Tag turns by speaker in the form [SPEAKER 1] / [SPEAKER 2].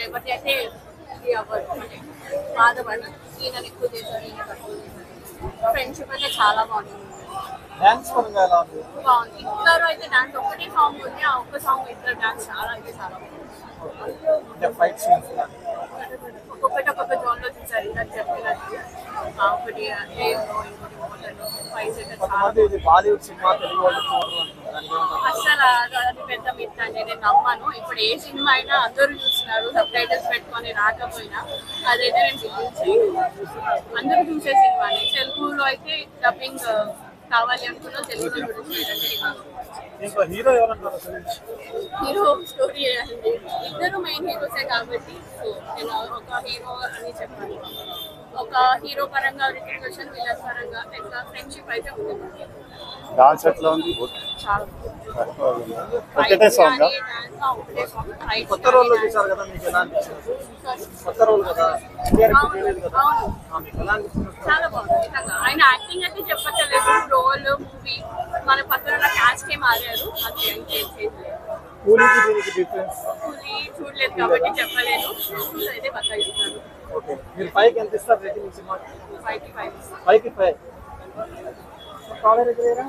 [SPEAKER 1] ఎవరిది అయితే ఇది అవ్వదు అంటే బాధపడి ఈయన ఎక్కువ చేశారు ఈయన తక్కువ చేశారు. ఫ్రెండ్షిప్ అయితే చాలా బాగుంది.
[SPEAKER 2] డాన్స్ పరంగా ఎలా ఉంది?
[SPEAKER 1] బాగుంది. ఇద్దరు అయితే డాన్స్ ఒకటే సాంగ్ ఉంది, ఆ ఒక్క సాంగ్ ఇద్దరు డాన్స్ చాలా అంటే చాలా బాగుంది.
[SPEAKER 2] అంటే ఫైట్ సీన్స్
[SPEAKER 1] ఒక్కొక్కటి ఒక్కొక్క జోన్లో చూసారు ఇందాక చెప్పినట్టు. ఒకటి హెయిర్లో, ఇంకోటి మోటర్లో, ఫైట్స్ అయితే చాలా
[SPEAKER 2] కొంతమంది ఇది బాలీవుడ్ సినిమా తెలుగు వాళ్ళు చూడరు అంటున్నారు. దానికి ఏమంటారు?
[SPEAKER 1] అసలు అది పెద్ద మిత్ అండి, నేను నమ్మను. ఇప్పుడు ఏ సినిమా అయినా అందరూ చూస్తున్నారు సబ్ టైటిల్స్ పెట్టుకొని రాకపోయినా, అదైతే నేను బిలీవ్ చేయను. అందరూ చూసే సినిమానే. తెలుగులో అయితే డబ్బింగ్ కావాలి అనుకున్నా తెలుగులో చూడొచ్చు.
[SPEAKER 2] ఇంకో హీరో ఎవరంటారు అసలు?
[SPEAKER 1] హీరో స్టోరీ అండి, ఇద్దరు మెయిన్ హీరోసే కాబట్టి సో నేను ఒక హీరో అని చెప్పాను. ఒక హీరో పరంగా రిటర్న్ క్వశ్చన్, విలన్ పరంగా ఇంకా ఫ్రెండ్షిప్ అయితే ఉంది.
[SPEAKER 2] డాన్స్ ఎట్లా ఉంది?
[SPEAKER 1] చాలా
[SPEAKER 2] ఒకటే సాంగ్.
[SPEAKER 1] ఒకటే సాంగ్.
[SPEAKER 2] కొత్త రోల్లో చూసారు కదా, మీకు ఎలా అనిపిస్తుంది? కొత్త రోల్ కదా, ఇండియాకి తెలియదు కదా, మీకు ఎలా అనిపిస్తుంది?
[SPEAKER 1] చాలా బాగుంది. నిజంగా ఆయన యాక్టింగ్ అయితే చెప్పట్లేదు, రోల్ మూవీ మన పక్కన ఉన్న క్యాస్ట్ ఏ మారారు, అంతే ఇంకేం చేయలేదు.
[SPEAKER 2] కూలీకి దీనికి డిఫరెన్స్?
[SPEAKER 1] కూలీ చూడలేదు కాబట్టి చెప్పలేను, అయితే పక్కా చెప్తాను.
[SPEAKER 2] ఓకే, మీరు 5కి ఎంత ఇస్తారు రేటింగ్ సినిమాకి?
[SPEAKER 1] 5కి 5.
[SPEAKER 2] 5కి 5. కాలేజ్ దగ్గర